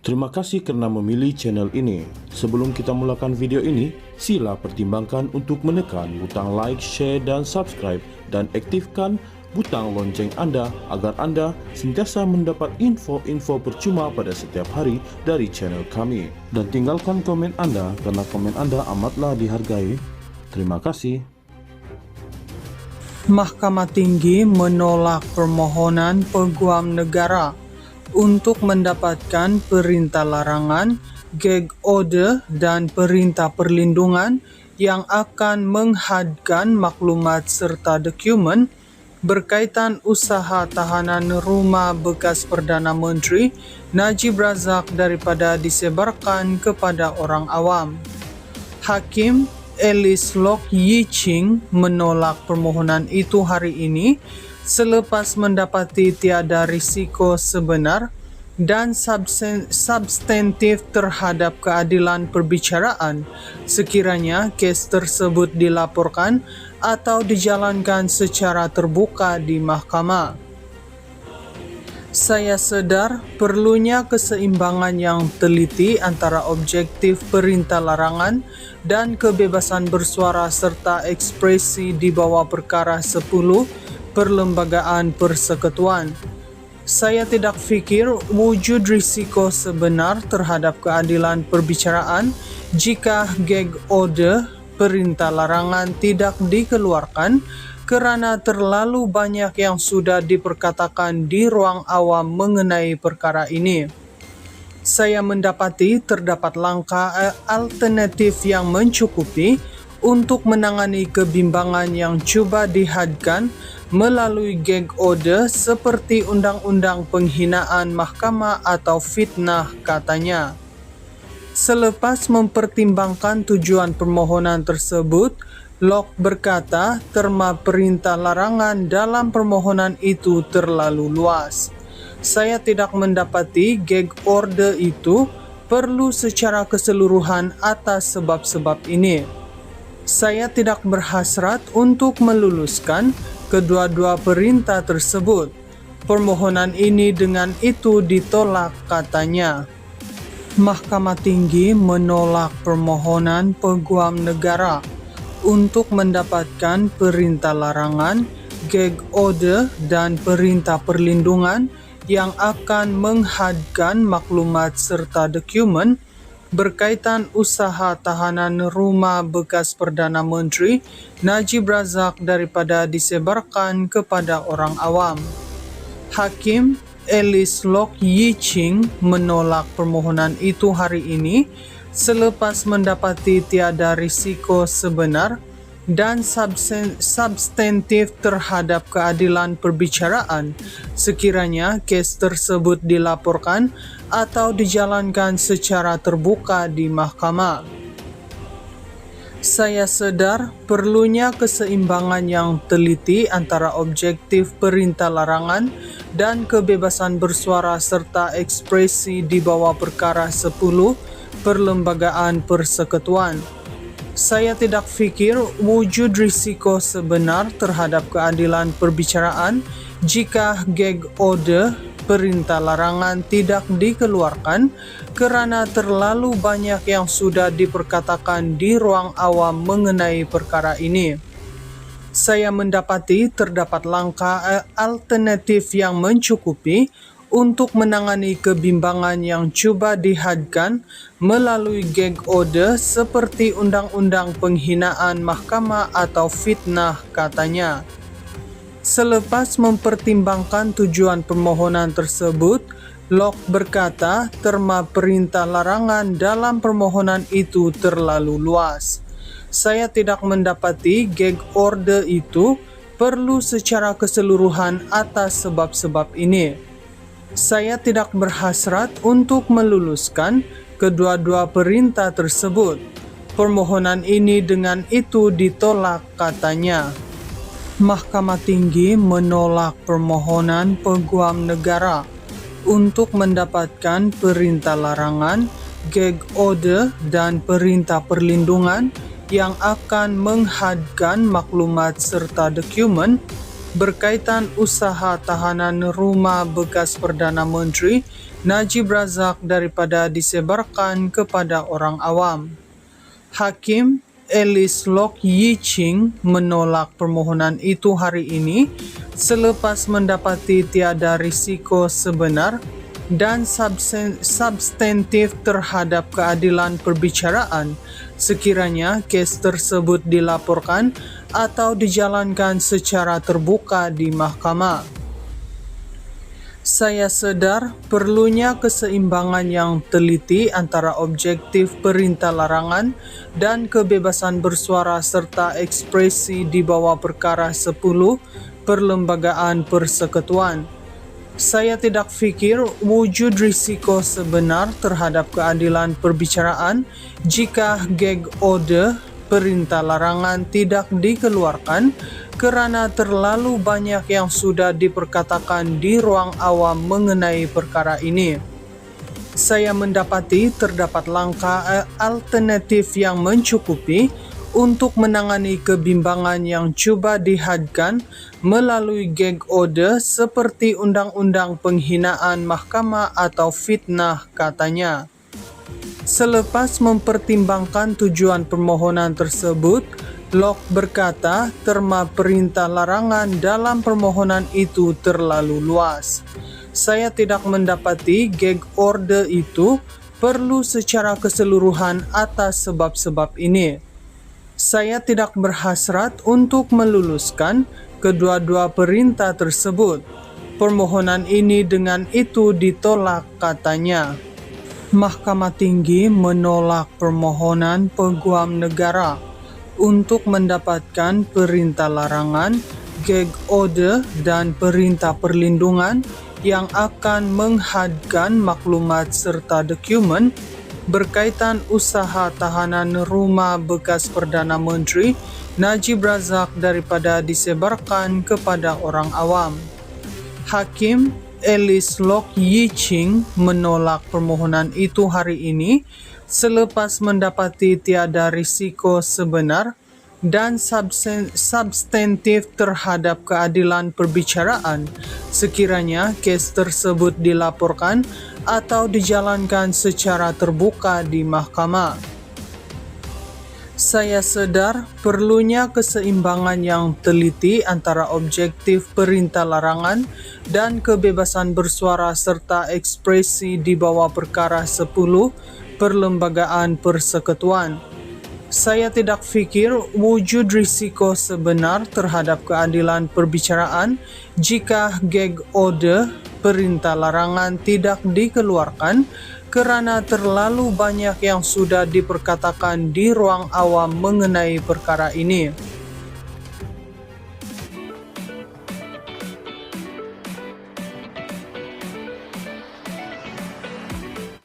Terima kasih karena memilih channel ini. Sebelum kita mulakan video ini, sila pertimbangkan untuk menekan butang like, share, dan subscribe, dan aktifkan butang lonceng Anda agar Anda sentiasa mendapat info-info percuma pada setiap hari dari channel kami. Dan tinggalkan komen Anda karena komen Anda amatlah dihargai. Terima kasih. Mahkamah Tinggi menolak permohonan Peguam Negara untuk mendapatkan perintah larangan, gag order, dan perintah perlindungan yang akan menghadkan maklumat serta dokumen berkaitan usaha tahanan rumah bekas Perdana Menteri Najib Razak daripada disebarkan kepada orang awam. Hakim Alice Lock Yee Ching menolak permohonan itu hari ini selepas mendapati tiada risiko sebenar dan substantif terhadap keadilan perbicaraan sekiranya kes tersebut dilaporkan atau dijalankan secara terbuka di mahkamah. Saya sedar perlunya keseimbangan yang teliti antara objektif perintah larangan dan kebebasan bersuara serta ekspresi di bawah perkara 10 Perlembagaan Persekutuan. Saya tidak fikir wujud risiko sebenar terhadap keadilan perbicaraan jika gag order perintah larangan tidak dikeluarkan kerana terlalu banyak yang sudah diperkatakan di ruang awam mengenai perkara ini. Saya mendapati terdapat langkah alternatif yang mencukupi untuk menangani kebimbangan yang cuba dihadkan melalui gag order seperti Undang-Undang Penghinaan Mahkamah atau fitnah, katanya. Selepas mempertimbangkan tujuan permohonan tersebut, Locke berkata terma perintah larangan dalam permohonan itu terlalu luas. Saya tidak mendapati gag order itu perlu secara keseluruhan atas sebab-sebab ini. Saya tidak berhasrat untuk meluluskan kedua-dua perintah tersebut. Permohonan ini dengan itu ditolak, katanya. Mahkamah Tinggi menolak permohonan Peguam Negara untuk mendapatkan perintah larangan, gag order, dan perintah perlindungan yang akan menghadkan maklumat serta dokumen berkaitan usaha tahanan rumah bekas Perdana Menteri Najib Razak daripada disebarkan kepada orang awam. Hakim Alice Lock Yee Ching menolak permohonan itu hari ini selepas mendapati tiada risiko sebenar dan substantif terhadap keadilan perbicaraan sekiranya kes tersebut dilaporkan atau dijalankan secara terbuka di mahkamah. Saya sedar perlunya keseimbangan yang teliti antara objektif perintah larangan dan kebebasan bersuara serta ekspresi di bawah perkara 10 Perlembagaan Persekutuan. Saya tidak fikir wujud risiko sebenar terhadap keadilan perbicaraan jika gag order perintah larangan tidak dikeluarkan kerana terlalu banyak yang sudah diperkatakan di ruang awam mengenai perkara ini. Saya mendapati terdapat langkah alternatif yang mencukupi untuk menangani kebimbangan yang cuba dihadkan melalui gag order seperti Undang-Undang Penghinaan Mahkamah atau fitnah, katanya. Selepas mempertimbangkan tujuan permohonan tersebut, Locke berkata terma perintah larangan dalam permohonan itu terlalu luas. Saya tidak mendapati gag order itu perlu secara keseluruhan atas sebab-sebab ini. Saya tidak berhasrat untuk meluluskan kedua-dua perintah tersebut. Permohonan ini dengan itu ditolak, katanya. Mahkamah Tinggi menolak permohonan Peguam Negara untuk mendapatkan perintah larangan, gag order, dan perintah perlindungan yang akan menghadkan maklumat serta dokumen berkaitan usaha tahanan rumah bekas Perdana Menteri Najib Razak daripada disebarkan kepada orang awam. Hakim Alice Lok Yi Ching menolak permohonan itu hari ini selepas mendapati tiada risiko sebenar dan substantif terhadap keadilan perbicaraan sekiranya kes tersebut dilaporkan atau dijalankan secara terbuka di mahkamah. Saya sedar perlunya keseimbangan yang teliti antara objektif perintah larangan dan kebebasan bersuara serta ekspresi di bawah perkara 10 Perlembagaan Persekutuan. Saya tidak fikir wujud risiko sebenar terhadap keadilan perbicaraan jika gag order perintah larangan tidak dikeluarkan kerana terlalu banyak yang sudah diperkatakan di ruang awam mengenai perkara ini. Saya mendapati terdapat langkah alternatif yang mencukupi untuk menangani kebimbangan yang cuba dihadkan melalui gag order seperti Undang-Undang Penghinaan Mahkamah atau fitnah, katanya. Selepas mempertimbangkan tujuan permohonan tersebut, Lok berkata terma perintah larangan dalam permohonan itu terlalu luas. Saya tidak mendapati gag order itu perlu secara keseluruhan atas sebab-sebab ini. Saya tidak berhasrat untuk meluluskan kedua-dua perintah tersebut. Permohonan ini dengan itu ditolak, katanya. Mahkamah Tinggi menolak permohonan Peguam Negara untuk mendapatkan perintah larangan, gag order dan perintah perlindungan yang akan menghadkan maklumat serta dokumen berkaitan usaha tahanan rumah bekas Perdana Menteri Najib Razak daripada disebarkan kepada orang awam. Hakim Alice Lok Yi Ching menolak permohonan itu hari ini selepas mendapati tiada risiko sebenar dan substantif terhadap keadilan perbicaraan sekiranya kes tersebut dilaporkan atau dijalankan secara terbuka di mahkamah. Saya sedar perlunya keseimbangan yang teliti antara objektif perintah larangan dan kebebasan bersuara serta ekspresi di bawah perkara 10 Perlembagaan Persekutuan. Saya tidak fikir wujud risiko sebenar terhadap keadilan perbicaraan jika gag order perintah larangan tidak dikeluarkan kerana terlalu banyak yang sudah diperkatakan di ruang awam mengenai perkara ini.